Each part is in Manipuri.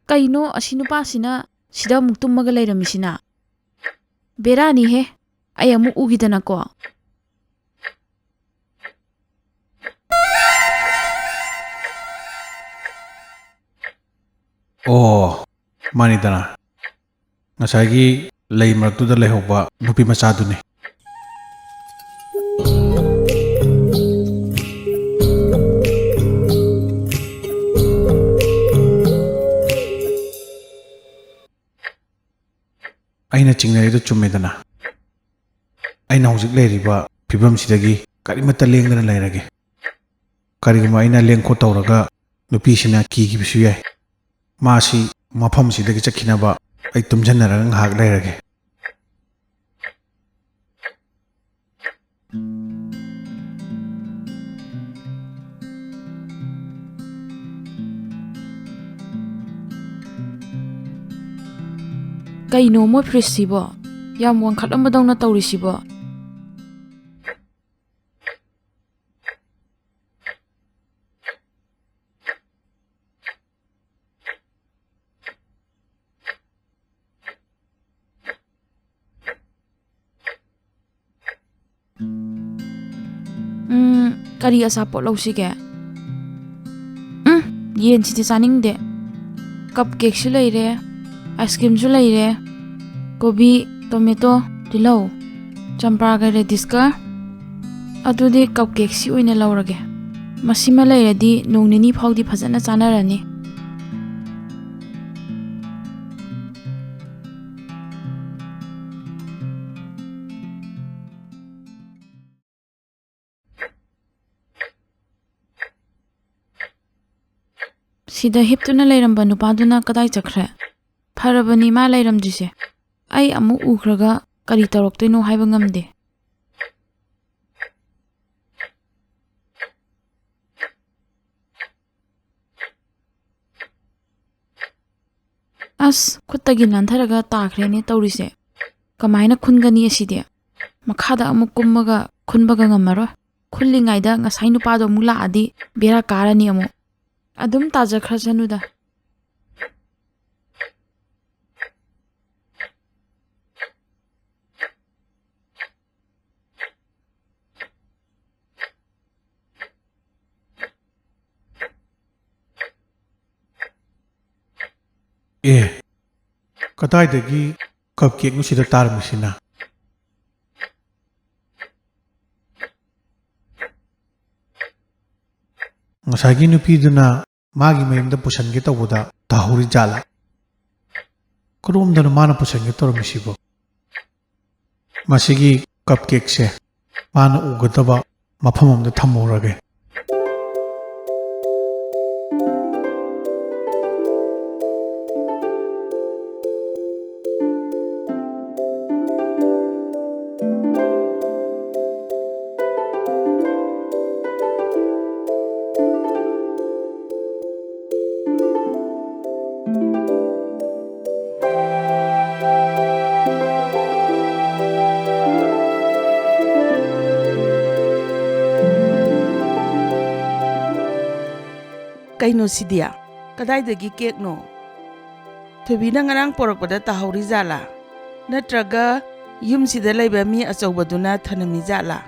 ꯀꯩꯅꯣ ꯑꯁꯤ ꯅꯨꯄꯥꯁꯤꯅ ꯁꯤꯗ ꯑꯃꯨꯛ ꯇꯨꯝꯃꯒ ꯂꯩꯔꯝꯃꯤꯁꯤꯅ? ꯕꯦꯔꯥꯅꯤꯍꯦ, ꯑꯩ ꯑꯃꯨꯛ ꯎꯈꯤꯗꯅꯀꯣ꯫ ꯑꯣ, ꯃꯥꯅꯤꯗꯅ ꯉꯁꯥꯏꯒꯤ ꯂꯩ ꯃꯔꯛꯇꯨꯗ ꯂꯩꯍꯧꯕ ꯅꯨꯄꯤ ꯃꯆꯥꯗꯨꯅꯤ꯫ ꯑꯩꯅ ꯆꯤꯡꯅꯔꯤꯗꯨ ꯆꯨꯝꯃꯦꯗꯅ꯫ ꯑꯩꯅ ꯍꯧꯖꯤꯛ ꯂꯩꯔꯤꯕ ꯐꯤꯕꯝꯁꯤꯗꯒꯤ ꯀꯔꯤꯃꯠꯇ ꯂꯦꯡꯗꯅ ꯂꯩꯔꯒꯦ꯫ ꯀꯔꯤꯒꯨꯝꯕ ꯑꯩꯅ ꯂꯦꯡꯈꯣꯠ ꯇꯧꯔꯒ ꯅꯨꯄꯤꯁꯤꯅ ꯀꯤꯈꯤꯕꯁꯨ ꯌꯥꯏ꯫ ꯃꯥꯁꯤ ꯃꯐꯝꯁꯤꯗꯒꯤ ꯆꯠꯈꯤꯅꯕ ꯑꯩ ꯇꯨꯝꯁꯤꯟꯅꯔꯒ ꯉꯥꯏꯍꯥꯛ ꯂꯩꯔꯒꯦ꯫ ꯀꯩꯅꯣ ꯃꯣꯏ ꯐ꯭ꯔꯤꯖꯁꯤꯕꯣ? ꯌꯥꯝ ꯋꯥꯡꯈꯠꯂꯝꯕꯗꯧꯅ ꯇꯧꯔꯤꯁꯤꯕꯣ? ꯀꯔꯤ ꯑꯆꯥꯄꯣꯠ ꯂꯧꯁꯤꯒꯦ? ꯌꯦꯟꯁꯤꯗꯤ ꯆꯥꯅꯤꯡꯗꯦ꯫ ꯀꯞ ꯀꯦꯛꯁꯨ ꯂꯩꯔꯦ, ꯑꯥꯏꯁꯀ꯭ꯔꯤꯝꯁꯨ ꯂꯩꯔꯦ, ꯀꯣꯕꯤ, ꯇꯣꯃꯦꯇꯣ, ꯇꯤꯜꯍꯧ, ꯆꯝꯄ꯭ꯔꯥꯒ ꯔꯦꯗꯤꯁꯀ꯫ ꯑꯗꯨꯗꯤ ꯀꯞ ꯀꯦꯛꯁꯤ ꯑꯣꯏꯅ ꯂꯧꯔꯒꯦ꯫ ꯃꯁꯤꯃ ꯂꯩꯔꯗꯤ ꯅꯣꯡ ꯅꯤꯅꯤ ꯐꯥꯎꯗꯤ ꯐꯖꯅ ꯆꯥꯅꯔꯅꯤ꯫ ꯁꯤꯗ ꯍꯤꯞꯇꯨꯅ ꯂꯩꯔꯝꯕ ꯅꯨꯄꯥꯗꯨꯅ ꯀꯗꯥꯏ ꯆꯠꯈ꯭ꯔꯦ? ꯐꯔꯕꯅꯤ ꯃꯥ ꯂꯩꯔꯝꯗ꯭ꯔꯤꯁꯦ꯫ ꯑꯩ ꯑꯃꯨꯛ ꯎꯈ꯭ꯔꯒ ꯀꯔꯤ ꯇꯧꯔꯛꯇꯣꯏꯅꯣ ꯍꯥꯏꯕ ꯉꯝꯗꯦ꯫ ꯑꯁ, ꯈꯨꯠꯇꯒꯤ ꯅꯥꯟꯊꯔꯒ ꯇꯥꯈ꯭ꯔꯦꯅꯦ ꯇꯧꯔꯤꯁꯦ꯫ ꯀꯃꯥꯏꯅ ꯈꯨꯟꯒꯅꯤ ꯑꯁꯤꯗꯤ? ꯃꯈꯥꯗ ꯑꯃꯨꯛ ꯀꯨꯝꯃꯒ ꯈꯨꯟꯕꯒ ꯉꯝꯃꯔꯣꯏ꯫ ꯈꯨꯜꯂꯤꯉꯩꯗ ꯉꯁꯥꯏ ꯅꯨꯄꯥꯗꯣ ꯑꯃꯨꯛ ꯂꯥꯛꯑꯗꯤ ꯕꯦꯔꯥ ꯀꯥꯔꯅꯤ ꯑꯃꯨꯛ꯫ ꯑꯗꯨꯝ ꯇꯥꯖꯈ꯭ꯔꯁꯅꯨꯗ꯫ ꯀꯗꯥꯏꯗꯒꯤ ꯀꯞ ꯀꯦꯛꯅꯣ ꯁꯤꯗ ꯇꯥꯔꯝꯃꯤꯁꯤꯅ? ꯉꯁꯥꯏꯒꯤ ꯅꯨꯄꯤꯗꯨꯅ ꯃꯥꯒꯤ ꯃꯌꯨꯝꯗ ꯄꯨꯁꯟꯒꯦ ꯇꯧꯕꯗ ꯇꯥꯍꯧꯔꯤ ꯖꯥꯠꯂꯥ? ꯀꯔꯣꯝꯗꯅꯣ ꯃꯥꯅ ꯄꯨꯁꯟꯒꯦ ꯇꯧꯔꯝꯃꯤꯁꯤꯕꯣ? ꯃꯁꯤꯒꯤ ꯀꯞ ꯀꯦꯛꯁꯦ ꯃꯥꯅ ꯎꯒꯗꯕ ꯃꯐꯝ ꯑꯃꯗ ꯊꯝꯍꯧꯔꯒꯦ꯫ ꯀꯩꯅꯣ ꯁꯤꯗꯤ? ꯀꯗꯥꯏꯗꯒꯤ ꯀꯦꯛꯅꯣ? ꯊꯣꯏꯕꯤꯅ ꯉꯔꯥꯡ ꯄꯣꯔꯛꯄꯗ ꯇꯥꯍꯧꯔꯤ ꯖꯥꯠꯂꯥ? ꯅꯠꯇ꯭ꯔꯒ ꯌꯨꯝꯁꯤꯗ ꯂꯩꯕ ꯃꯤ ꯑꯆꯧꯕꯗꯨꯅ ꯊꯅꯝꯃꯤ ꯖꯥꯠꯂꯥ?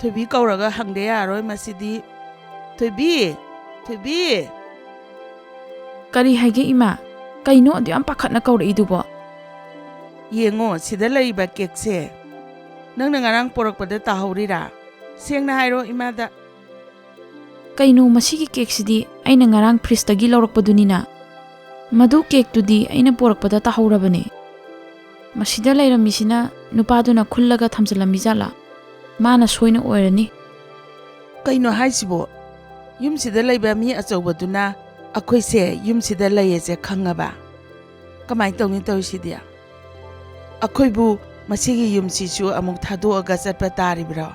ꯊꯣꯏꯕꯤ ꯀꯧꯔꯒ ꯍꯪꯗ ꯌꯥꯔꯣꯏ ꯃꯁꯤꯗꯤ꯫ ꯊꯣꯏꯕꯤ! ꯊꯣꯏꯕꯤ! ꯀꯔꯤ ꯍꯥꯏꯒꯦ ꯏꯃꯥ? ꯀꯩꯅꯣ ꯑꯗꯨ ꯌꯥꯝ ꯄꯥꯈꯠꯅ ꯀꯧꯔꯛꯏꯗꯨꯕꯣ? ꯌꯦꯡꯉꯣ ꯁꯤꯗ ꯂꯩꯔꯤꯕ ꯀꯦꯛꯁꯦ ꯅꯪꯅ ꯉꯔꯥꯡ ꯄꯣꯔꯛꯄꯗ ꯇꯥꯍꯧꯔꯤꯔꯥ? ꯁꯦꯡꯅ ꯍꯥꯏꯔꯣ ꯏꯃꯥꯗ꯫ ꯀꯩꯅꯣ ꯃꯁꯤꯒꯤ ꯀꯦꯛꯁꯤꯗꯤ ꯑꯩꯅ ꯉꯔꯥꯡ ꯐ꯭ꯔꯤꯖꯇꯒꯤ ꯂꯧꯔꯛꯄꯗꯨꯅꯤꯅ꯫ ꯃꯗꯨ ꯀꯦꯛꯇꯨꯗꯤ ꯑꯩꯅ ꯄꯣꯔꯛꯄꯗ ꯇꯥꯍꯧꯔꯕꯅꯦ꯫ ꯃꯁꯤꯗ ꯂꯩꯔꯝꯃꯤꯁꯤꯅ ꯅꯨꯄꯥꯗꯨꯅ ꯈꯨꯜꯂꯒ ꯊꯝꯖꯤꯜꯂꯝꯃꯤ ꯖꯥꯠꯂꯥ? ꯃꯥꯅ ꯁꯣꯏꯅ ꯑꯣꯏꯔꯅꯤ꯫ ꯀꯩꯅꯣ ꯍꯥꯏꯁꯤꯕꯣ? ꯌꯨꯝꯁꯤꯗ ꯂꯩꯕ ꯃꯤ ꯑꯆꯧꯕꯗꯨꯅ ꯑꯩꯈꯣꯏꯁꯦ ꯌꯨꯝꯁꯤꯗ ꯂꯩꯌꯦꯁꯦ ꯈꯪꯉꯕ? ꯀꯃꯥꯏꯅ ꯇꯧꯅꯤ ꯇꯧꯔꯤꯁꯤꯗꯤ? ꯑꯩꯈꯣꯏꯕꯨ ꯃꯁꯤꯒꯤ ꯌꯨꯝꯁꯤꯁꯨ ꯑꯃꯨꯛ ꯊꯥꯗꯣꯛꯑꯒ ꯆꯠꯄ ꯇꯥꯔꯤꯕ꯭ꯔꯣ?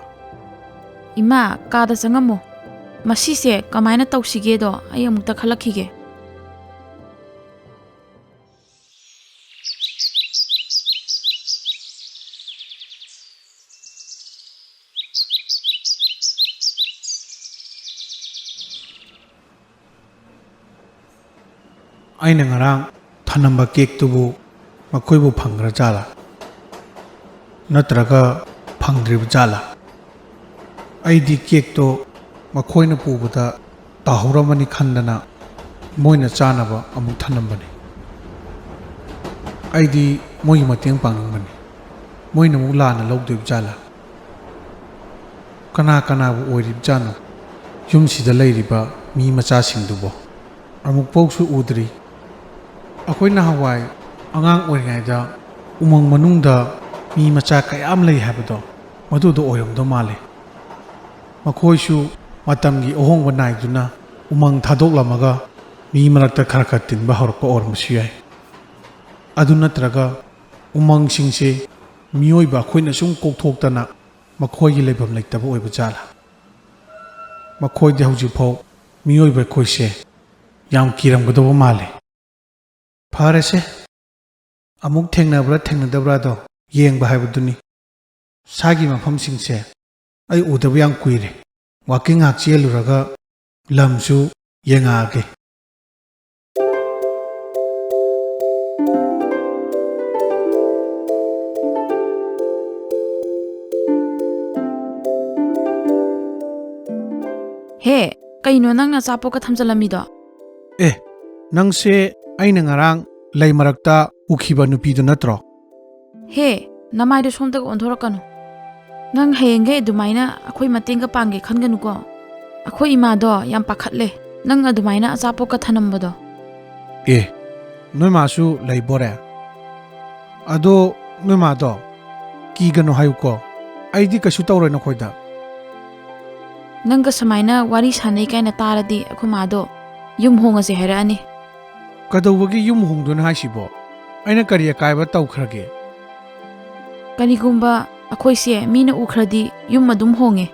ꯏꯃꯥ, ꯀꯥꯗ ꯆꯪꯉꯝꯃꯣ꯫ ꯃꯁꯤꯁꯦ ꯀꯃꯥꯏꯅ ꯇꯧꯁꯤꯒꯦꯗꯣ ꯑꯩ ꯑꯃꯨꯛꯇ ꯈꯜꯂꯛꯈꯤꯒꯦ꯫ ꯑꯩꯅ ꯉꯔꯥꯡ ꯊꯅꯝꯕ ꯀꯦꯛꯇꯨꯕꯨ ꯃꯈꯣꯏꯕꯨ ꯐꯪꯈ꯭ꯔ ꯖꯥꯠꯂꯥ ꯅꯠꯇ꯭ꯔꯒ ꯐꯪꯗ꯭ꯔꯤꯕ ꯖꯥꯠꯂꯥ ꯑꯩꯗꯤ ꯀꯦꯛꯇꯣ ꯃꯈꯣꯏꯅ ꯄꯨꯕꯗ ꯇꯥꯍꯧꯔꯝꯃꯅꯤ ꯈꯟꯗꯅ ꯃꯣꯏꯅ ꯆꯥꯅꯕ ꯑꯃꯨꯛ ꯊꯅꯝꯕꯅꯤ ꯑꯩꯗꯤ ꯃꯣꯏꯒꯤ ꯃꯇꯦꯡ ꯄꯥꯡꯅꯤꯡꯕꯅꯤ ꯃꯣꯏꯅ ꯑꯃꯨꯛ ꯂꯥꯟꯅ ꯂꯧꯗꯣꯏꯕ ꯖꯥꯠꯂꯥ ꯀꯅꯥ ꯀꯅꯥꯕꯨ ꯑꯣꯏꯔꯤꯕꯖꯥꯠꯅꯣ ꯌꯨꯝꯁꯤꯗ ꯂꯩꯔꯤꯕ ꯃꯤ ꯃꯆꯥꯁꯤꯡꯗꯨꯕꯨ ꯑꯃꯨꯛꯐꯥꯎꯁꯨ ꯎꯗ꯭ꯔꯤ ꯑꯩꯈꯣꯏ ꯅꯍꯥꯟꯋꯥꯏ ꯑꯉꯥꯡ ꯑꯣꯏꯔꯤꯉꯩꯗ ꯎꯃꯪ ꯃꯅꯨꯡꯗ ꯃꯤ ꯃꯆꯥ ꯀꯌꯥꯝ ꯂꯩ ꯍꯥꯏꯕꯗꯣ ꯃꯗꯨꯗꯣ ꯑꯣꯏꯔꯝꯗꯧ ꯃꯥꯜꯂꯤ ꯃꯈꯣꯏꯁꯨ ꯃꯇꯝꯒꯤ ꯑꯍꯣꯡꯕ ꯅꯥꯏꯗꯨꯅ ꯎꯃꯪ ꯊꯥꯗꯣꯛꯂꯝꯃꯒ ꯃꯤ ꯃꯔꯛꯇ ꯈꯔ ꯈꯔ ꯇꯤꯟꯕ ꯍꯧꯔꯛꯄ ꯑꯣꯏꯔꯝꯕꯁꯨ ꯌꯥꯏ ꯑꯗꯨ ꯅꯠꯇ꯭ꯔꯒ ꯎꯃꯪꯁꯤꯡꯁꯦ ꯃꯤꯑꯣꯏꯕ ꯑꯩꯈꯣꯏꯅ ꯁꯨꯝ ꯀꯣꯛꯊꯣꯛꯇꯅ ꯃꯈꯣꯏꯒꯤ ꯂꯩꯐꯝ ꯂꯩꯇꯕ ꯑꯣꯏꯕ ꯖꯥꯠꯂꯥ ꯃꯈꯣꯏꯗꯤ ꯍꯧꯖꯤꯛꯐꯥꯎ ꯃꯤꯑꯣꯏꯕ ꯑꯩꯈꯣꯏꯁꯦ ꯌꯥꯝ ꯀꯤꯔꯝꯒꯗꯧꯕ ꯃꯥꯜꯂꯤ ꯐꯔꯦꯁꯦ ꯑꯃꯨꯛ ꯊꯦꯡꯅꯕ꯭ꯔꯥ ꯊꯦꯡꯅꯗꯕ꯭ꯔꯥꯗꯣ ꯌꯦꯡꯕ ꯍꯥꯏꯕꯗꯨꯅꯤ ꯁꯥꯒꯤ ꯃꯐꯝꯁꯤꯡꯁꯦ ꯑꯩ ꯎꯗꯕ ꯌꯥꯝ ꯀꯨꯏꯔꯦ ꯋꯥꯛꯀꯤꯡ ꯉꯥꯏꯍꯥꯛ ꯆꯦꯜꯂꯨꯔꯒ ꯂꯝꯁꯨ ꯌꯦꯡꯉꯛꯑꯒꯦ ꯍꯦ ꯀꯩꯅꯣ ꯅꯪꯅ ꯑꯆꯥꯄꯣꯠꯀ ꯊꯝꯖꯜꯂꯝꯃꯤꯗꯣ ꯑꯦ ꯅꯪꯁꯦ ꯑꯩꯅ ꯉꯔꯥꯡ ꯂꯩ ꯃꯔꯛꯇ ꯎꯈꯤꯕ ꯅꯨꯄꯤꯗꯨ ꯅꯠꯇ꯭ꯔꯣ ꯍꯦ ꯅꯃꯥꯏꯗꯣ ꯁꯣꯝꯗꯒ ꯑꯣꯟꯊꯣꯔꯛꯀꯅꯨ ꯅꯪ ꯍꯌꯦꯡꯈꯩ ꯑꯗꯨꯃꯥꯏꯅ ꯑꯩꯈꯣꯏ ꯃꯇꯦꯡꯒ ꯄꯥꯡꯒꯦ ꯈꯟꯒꯅꯨꯀꯣ ꯑꯩꯈꯣꯏ ꯏꯃꯥꯗꯣ ꯌꯥꯝ ꯄꯥꯈꯠꯂꯦ ꯅꯪ ꯑꯗꯨꯃꯥꯏꯅ ꯑꯆꯥꯄꯣꯠꯀ ꯊꯅꯝꯕꯗꯣ ꯑꯦ ꯅꯣꯏ ꯃꯥꯁꯨ ꯂꯩꯕꯣꯔꯦ ꯑꯗꯣ ꯅꯣꯏ ꯃꯥꯗꯣ ꯀꯤꯒꯅꯨ ꯍꯥꯏꯌꯨꯀꯣ ꯑꯩꯗꯤ ꯀꯩꯁꯨ ꯇꯧꯔꯣꯏ ꯅꯈꯣꯏꯗ ꯅꯪꯒ ꯁꯨꯃꯥꯏꯅ ꯋꯥꯔꯤ ꯁꯥꯟꯅꯩ ꯀꯥꯏꯅ ꯇꯥꯔꯗꯤ ꯑꯩꯈꯣꯏ ꯃꯥꯗꯣ ꯌꯨꯝ ꯍꯣꯡꯉꯁꯦ ꯍꯥꯏꯔꯛꯑꯅꯤ ꯀꯩꯗꯧꯕꯒꯤ ꯌꯨꯝ ꯍꯣꯡꯗꯣꯏꯅꯣ ꯍꯥꯏꯁꯤꯕꯣ ꯑꯩꯅ ꯀꯔꯤ ꯑꯀꯥꯏꯕ ꯇꯧꯈ꯭ꯔꯒꯦ ꯀꯔꯤꯒꯨꯝꯕ ꯑꯩꯈꯣꯏꯁꯦ ꯃꯤꯅ ꯎꯈ꯭ꯔꯗꯤ ꯌꯨꯝ ꯑꯗꯨꯝ ꯍꯣꯡꯉꯦ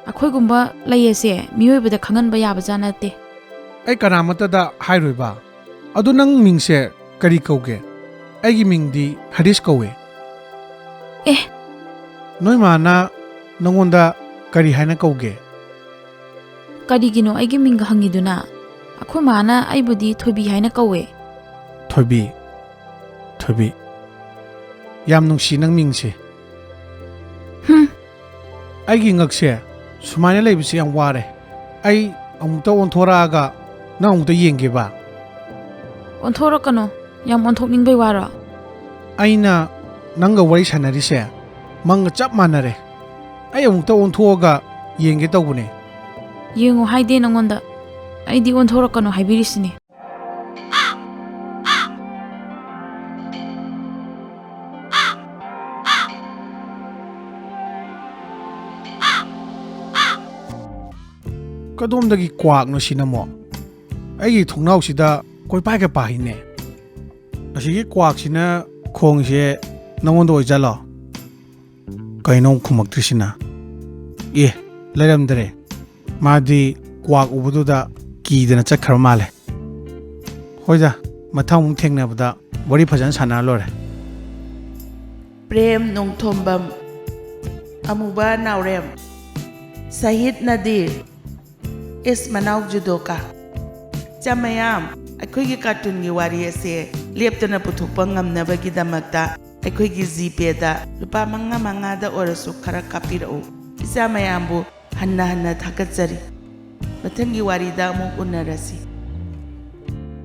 ꯑꯩꯈꯣꯏꯒꯨꯝꯕ ꯂꯩꯌꯦꯁꯦ ꯃꯤꯑꯣꯏꯕꯗ ꯈꯪꯍꯟꯕ ꯌꯥꯕꯖꯥꯠ ꯅꯠꯇꯦ ꯑꯩ ꯀꯅꯥꯃꯠꯇꯗ ꯍꯥꯏꯔꯣꯏꯕ ꯑꯗꯣ ꯅꯪ ꯃꯤꯡꯁꯦ ꯀꯔꯤ ꯀꯧꯒꯦ ꯑꯩꯒꯤ ꯃꯤꯡꯗꯤ ꯍꯔꯤꯁ ꯀꯧꯋꯦ ꯑꯦ ꯅꯣꯏ ꯃꯥꯅ ꯅꯪꯉꯣꯟꯗ ꯀꯔꯤ ꯍꯥꯏꯅ ꯀꯧꯒꯦ ꯀꯔꯤꯒꯤꯅꯣ ꯑꯩꯒꯤ ꯃꯤꯡꯒ ꯍꯪꯉꯤꯗꯨꯅ ꯑꯩꯈꯣꯏ ꯃꯥꯅ ꯑꯩꯕꯨꯗꯤ ꯊꯣꯏꯕꯤ ꯍꯥꯏꯅ ꯀꯧꯋꯦ ꯊꯣꯏꯕꯤ ꯊꯣꯏꯕꯤ ꯌꯥꯝ ꯅꯨꯡꯁꯤ ꯅꯪ ꯃꯤꯡꯁꯦ ꯑꯩꯒꯤ ꯉꯛꯁꯦ ꯁꯨꯃꯥꯏꯅ ꯂꯩꯕꯁꯦ ꯌꯥꯝ ꯋꯥꯔꯦ ꯑꯩ ꯑꯃꯨꯛꯇ ꯑꯣꯟꯊꯣꯔꯛꯑꯒ ꯅꯪ ꯑꯃꯨꯛꯇ ꯌꯦꯡꯒꯦꯕ ꯑꯣꯟꯊꯣꯔꯛꯀꯅꯣ ꯌꯥꯝ ꯑꯣꯟꯊꯣꯛꯅꯤꯡꯕꯩ ꯋꯥꯔꯣ ꯑꯩꯅ ꯅꯪꯒ ꯋꯥꯔꯤ ꯁꯥꯟꯅꯔꯤꯁꯦ ꯃꯪꯒ ꯆꯞ ꯃꯥꯟꯅꯔꯦ ꯑꯩ ꯑꯃꯨꯛꯇ ꯑꯣꯟꯊꯣꯛꯑꯒ ꯌꯦꯡꯒꯦ ꯇꯧꯕꯅꯦ ꯌꯦꯡꯉꯣ ꯍꯥꯏꯗꯦ ꯅꯪꯉꯣꯟꯗ ꯑꯩꯗꯤ ꯑꯣꯟꯊꯣꯔꯛꯀꯅꯣ ꯍꯥꯏꯕꯤꯔꯤꯁꯤꯅꯦ ꯀꯗꯣꯝꯗꯒꯤ ꯀ꯭ꯋꯥꯛꯅꯣ ꯁꯤꯅꯃꯣ ꯑꯩꯒꯤ ꯊꯣꯡꯅꯥꯎꯁꯤꯗ ꯀꯣꯏꯄꯥꯏꯒ ꯄꯥꯏꯅꯦ ꯑꯁꯤꯒꯤ ꯀ꯭ꯋꯥꯛꯁꯤꯅ ꯈꯣꯡꯁꯦ ꯅꯪꯉꯣꯟꯗ ꯑꯣꯏꯖꯥꯠꯂꯣ ꯀꯩꯅꯣ ꯈꯨꯝꯃꯛꯇ꯭ꯔꯤꯁꯤꯅ ꯑꯦ ꯂꯩꯔꯝꯗ꯭ꯔꯦ ꯃꯥꯗꯤ ꯀ꯭ꯋꯥꯛ ꯎꯕꯗꯨꯗ ꯀꯤꯗꯅ ꯆꯠꯈ꯭ꯔꯕ ꯃꯥꯜꯂꯦ ꯍꯣꯏꯗ ꯃꯊꯪ ꯑꯃꯨꯛ ꯊꯦꯡꯅꯕꯗ ꯋꯥꯔꯤ ꯐꯖꯅ ꯁꯥꯟꯅꯔ ꯂꯣꯏꯔꯦ ꯄ꯭ꯔꯦꯝ ꯅꯣꯡꯊꯣꯝꯕꯝ ꯑꯃꯨꯕ ꯅꯥꯎꯔꯦꯝ ꯁꯍꯤꯗ ꯅꯗꯤꯔ ꯏꯁ ꯃꯅꯥꯎ ꯖꯨꯗꯣꯀꯥ ꯆꯃꯌꯥꯝ ꯑꯩꯈꯣꯏꯒꯤ ꯀꯥꯔꯇꯨꯟꯒꯤ ꯋꯥꯔꯤ ꯑꯁꯦ ꯂꯦꯞꯇꯅ ꯄꯨꯊꯣꯛꯄ ꯉꯝꯅꯕꯒꯤꯗꯃꯛꯇ ꯑꯩꯈꯣꯏꯒꯤ ꯖꯤꯄꯦꯗ ꯂꯨꯄꯥ ꯃꯉꯥꯗ ꯑꯣꯏꯔꯁꯨ ꯈꯔ ꯀꯥꯞꯄꯤꯔꯛꯎ ꯏꯆꯥ ꯃꯌꯥꯝꯕꯨ ꯍꯟꯅ ꯍꯟꯅ ꯊꯥꯒꯠꯆꯔꯤ ꯃꯊꯪꯒꯤ ꯋꯥꯔꯤꯗ ꯑꯃꯨꯛ ꯎꯅꯔꯁꯤ